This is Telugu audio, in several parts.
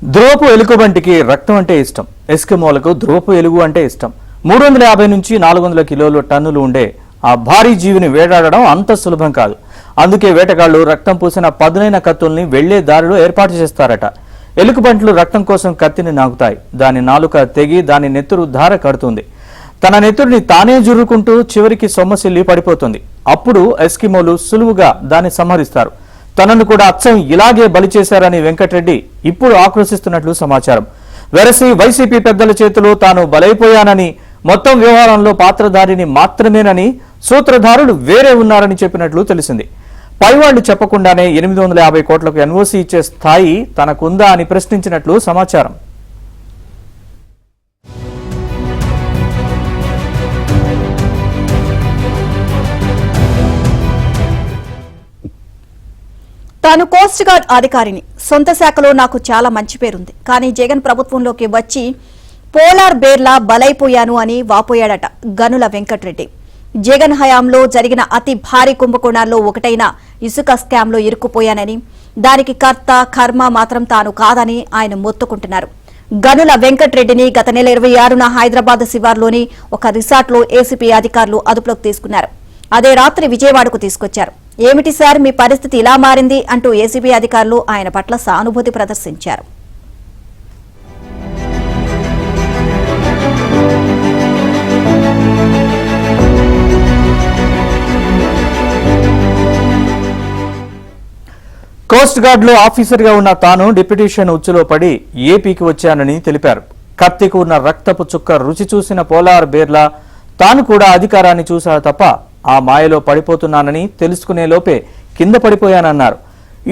ధ్రువపు ఎలుగుబంటికి రక్తం అంటే ఇష్టం. ఎస్కిమోలకు ధ్రువపు ఎలుగు అంటే ఇష్టం. 350 నుంచి 400 కిలోల టన్నులు ఉండే ఆ భారీ జీవిని వేటాడడం అంత సులభం కాదు. అందుకే వేటగాళ్లు రక్తం పూసిన పదునైన కత్తుల్ని వెళ్లే దారిలో ఏర్పాటు చేస్తారట. ఎలుగుబంట్లు రక్తం కోసం కత్తిని నాకుతాయి. దాని నాలుక తెగి దాని నెత్తురు ధార కడుతుంది. తన నెత్తుడిని తానే జుర్రుకుంటూ చివరికి సొమ్మసిల్లి పడిపోతుంది. అప్పుడు ఎస్కిమోలు సులువుగా దాన్ని సంహరిస్తారు. తనను కూడా అచ్చం ఇలాగే బలి చేశారని వెంకటరెడ్డి ఇప్పుడు ఆక్రోశిస్తున్నట్లు సమాచారం. వెరసి వైసీపీ పెద్దల చేతిలో తాను బలైపోయానని, మొత్తం వ్యవహారంలో పాత్రధారిని మాత్రమేనని, సూత్రధారులు వేరే ఉన్నారని చెప్పినట్లు తెలిసింది. పైవాళ్లు చెప్పకుండానే 850 కోట్లకు ఎన్ఓసీ ఇచ్చే స్థాయి తనకుందా అని ప్రశ్నించినట్లు సమాచారం. తాను కోస్ట్ గార్డ్ అధికారిని, సొంత శాఖలో నాకు చాలా మంచి పేరుంది. కానీ జగన్ ప్రభుత్వంలోకి వచ్చి పోలార్ బేర్లా బలైపోయాను అని వాపోయాడట గనుల వెంకటరెడ్డి. జగన్ హయాంలో జరిగిన అతి భారీ కుంభకోణాల్లో ఒకటైన ఇసుక స్కామ్లో ఇరుక్కుపోయానని, దానికి కర్త కర్మ మాత్రం తాను కాదని ఆయన మొత్తుకుంటున్నారు. గనుల వెంకటరెడ్డిని గత నెల 26న హైదరాబాద్ శివార్లోని ఒక రిసార్ట్లో ఏసీపీ అధికారులు అదుపులోకి తీసుకున్నారు. అదే రాత్రి విజయవాడకు తీసుకొచ్చారు. ఏమిటి సార్ మీ పరిస్థితి ఇలా మారింది అంటూ ఏసీబీ అధికారులు ఆయన పట్ల సానుభూతి ప్రదర్శించారు. కోస్ట్ గార్డ్ లో ఆఫీసర్ గా ఉన్న తాను డిప్యూటేషన్ ఉచ్చులో పడి ఏపీకి వచ్చానని తెలిపారు. కత్తికి ఉన్న రక్తపు చుక్క రుచి చూసిన పోలార్ బేర్లా తాను కూడా అధికారాన్ని చూశాడు తప్ప ఆ మాయలో పడిపోతున్నానని తెలుసుకునే లోపే కింద పడిపోయానన్నారు.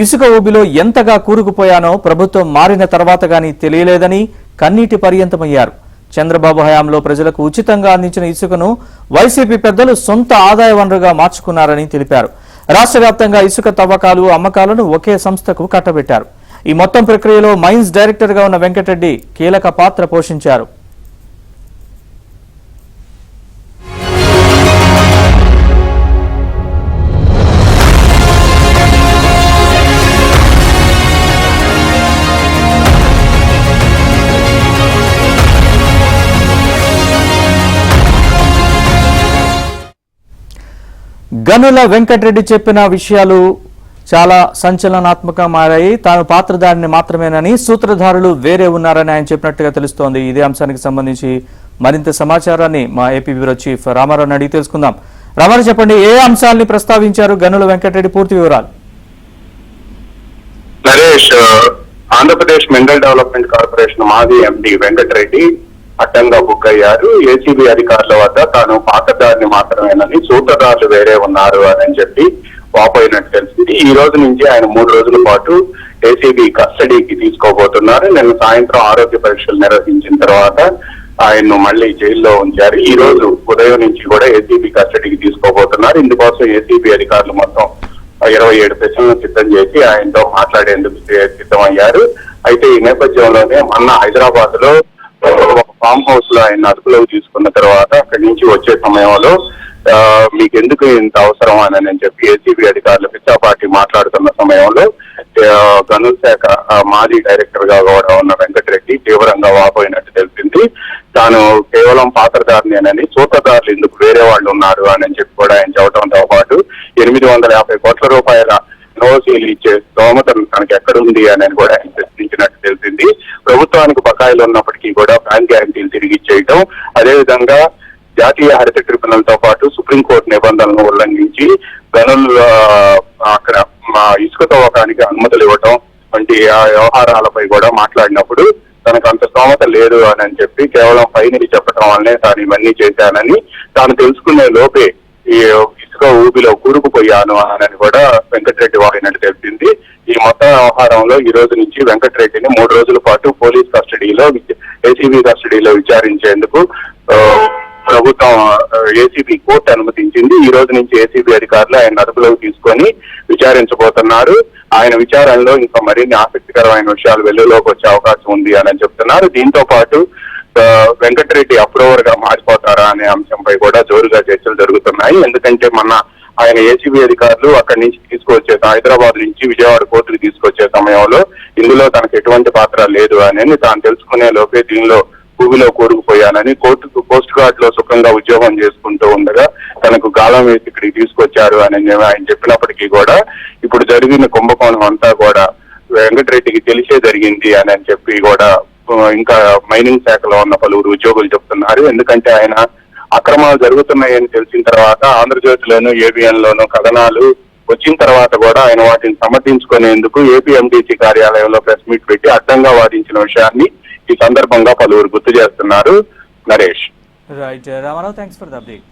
ఇసుక ఊబిలో ఎంతగా కూరుకుపోయానో ప్రభుత్వం మారిన తర్వాత గానీ తెలియలేదని కన్నీటి పర్యంతమయ్యారు. చంద్రబాబు హయాంలో ప్రజలకు ఉచితంగా అందించిన ఇసుకను వైసీపీ పెద్దలు సొంత ఆదాయ వనరుగా మార్చుకున్నారని తెలిపారు. రాష్ట్ర వ్యాప్తంగా ఇసుక తవ్వకాలు, అమ్మకాలను ఒకే సంస్థకు కట్టబెట్టారు. ఈ మొత్తం ప్రక్రియలో మైన్స్ డైరెక్టర్ గా ఉన్న వెంకటరెడ్డి కీలక పాత్ర పోషించారు. గనుల వెంకటరెడ్డి చెప్పిన విషయాలు చాలా సంచలనాత్మకంగా మారాయి. తాను పాత్రధారిని మాత్రమేనని, సూత్రధారులు వేరే ఉన్నారని ఆయన చెప్పినట్టుగా తెలుస్తోంది. ఇదే అంశానికి సంబంధించి మరింత సమాచారాన్ని మా ఏపీ బ్యూరో చీఫ్ రామారావు అడిగి తెలుసుకుందాం. రామారావు, చెప్పండి, ఏ అంశాలని ప్రస్తావించారు గనుల వెంకటరెడ్డి? పూర్తి వివరాలు. Naresh, Andhra Pradesh mineral development corporation మాజీ ఎండి వెంకటరెడ్డి అడ్డంగా బుక్ అయ్యారు. ఏసీబీ అధికారుల వద్ద తాను పాత్రధారిని మాత్రమేనని, సూత్రధారులు వేరే ఉన్నారు అని చెప్పి వాపోయినట్టు తెలిసింది. ఈ రోజు నుంచి ఆయన 3 రోజుల పాటు ఏసీబీ కస్టడీకి తీసుకోబోతున్నారు. నిన్న సాయంత్రం ఆరోగ్య పరీక్షలు నిర్వహించిన తర్వాత ఆయన్ను మళ్ళీ జైల్లో ఉంచారు. ఈ రోజు ఉదయం నుంచి కూడా ఏసీబీ కస్టడీకి తీసుకోబోతున్నారు. ఇందుకోసం ఏసీబీ అధికారులు మొత్తం 27 ప్రశ్నలను సిద్ధం చేసి ఆయనతో మాట్లాడేందుకు సిద్ధమయ్యారు. అయితే ఈ నేపథ్యంలోనే మొన్న హైదరాబాద్ లో ఒక ఫామ్ హౌస్ లో ఆయన అదుపులోకి తీసుకున్న తర్వాత అక్కడి నుంచి వచ్చే సమయంలో మీకు ఎందుకు ఇంత అవసరం అని చెప్పి ఏసీబీ అధికారులు పిచ్చాపాటి మాట్లాడుతున్న సమయంలో గనుల శాఖ మాజీ డైరెక్టర్ గా కూడా ఉన్న వెంకటరెడ్డి తీవ్రంగా వాపోయినట్టు తెలిసింది. తాను కేవలం పాత్రధారినేనని, సూత్రధారులు ఇందుకు వేరే వాళ్ళు ఉన్నారు అని చెప్పి కూడా ఆయన చెప్పడంతో పాటు 850 కోట్ల రూపాయల ఎన్ఓసీలు ఇచ్చే స్తోమత తనకు ఎక్కడుంది అని కూడా ఆయన ప్రశ్నించినట్టు తెలిసింది. ప్రభుత్వానికి బకాయిలు ఉన్నప్పటికీ కూడా బ్యాంక్ గ్యారంటీలు తిరిగి ఇచ్చేయటం, అదేవిధంగా జాతీయ హరిత ట్రిబ్యునల్ తో పాటు సుప్రీంకోర్టు నిబంధనలను ఉల్లంఘించి గనుల అక్కడ ఇసుక తవ్వకానికి అనుమతులు ఇవ్వటం వంటి వ్యవహారాలపై కూడా మాట్లాడినప్పుడు తనకు అంత స్తోమత లేదు అని చెప్పి కేవలం పైని చెప్పడం వల్లనే తాను ఇవన్నీ చేశానని, తాను తెలుసుకునే లోపే ఈ ఇసుక ఊబిలో కూరుకుపోయాను అని కూడా వెంకటరెడ్డి వాడినట్టు తెలిసింది. ఈ మొత్తం వ్యవహారంలో ఈ రోజు నుంచి వెంకటరెడ్డిని 3 రోజుల పాటు పోలీస్ కస్టడీలో, ఏసీబీ కస్టడీలో విచారించేందుకు ప్రభుత్వం ఏసీబీ కోర్టు అనుమతించింది. ఈ రోజు నుంచి ఏసీబీ అధికారులు ఆయన అదుపులోకి తీసుకొని విచారించబోతున్నారు. ఆయన విచారణలో ఇంకా మరిన్ని ఆసక్తికరమైన విషయాలు వెలుగులోకి వచ్చే అవకాశం ఉంది అని చెప్తున్నారు. దీంతో పాటు వెంకటరెడ్డి అప్రూవర్ గా మారిపోతారా అనే అంశంపై కూడా జోరుగా చర్చలు జరుగుతున్నాయి. ఎందుకంటే మొన్న ఆయన ఏసీబీ అధికారులు అక్కడి నుంచి తీసుకొచ్చే హైదరాబాద్ నుంచి విజయవాడ కోర్టుకు తీసుకొచ్చే సమయంలో ఇందులో తనకు ఎటువంటి పాత్ర లేదు అని తాను తెలుసుకునే లోపే దీనిలో భూమిలో కూరుకుపోయానని కోస్ట్ గార్డ్ లో సుఖంగా ఉద్యోగం చేసుకుంటూ ఉండగా తనకు గాలం వేసి ఇక్కడికి తీసుకొచ్చారు అని ఆయన చెప్పినప్పటికీ కూడా ఇప్పుడు జరిగిన కుంభకోణం అంతా కూడా వెంకటరెడ్డికి తెలిసే జరిగింది అని చెప్పి కూడా ఇంకా మైనింగ్ శాఖలో ఉన్న పలువురు ఉద్యోగులు చెప్తున్నారు. ఎందుకంటే ఆయన అక్రమాలు జరుగుతున్నాయని తెలిసిన తర్వాత ఆంధ్రజ్యోతిలోను ఏబిఎన్ లోను కథనాలు వచ్చిన తర్వాత కూడా ఆయన వాటిని సమర్థించుకునేందుకు ఏపీఎండీసీ కార్యాలయంలో ప్రెస్ మీట్ పెట్టి అడ్డంగా వాదించిన విషయాన్ని ఈ సందర్భంగా పలువురు గుర్తు చేస్తున్నారు. Naresh. Right Ramarao, thanks for the update.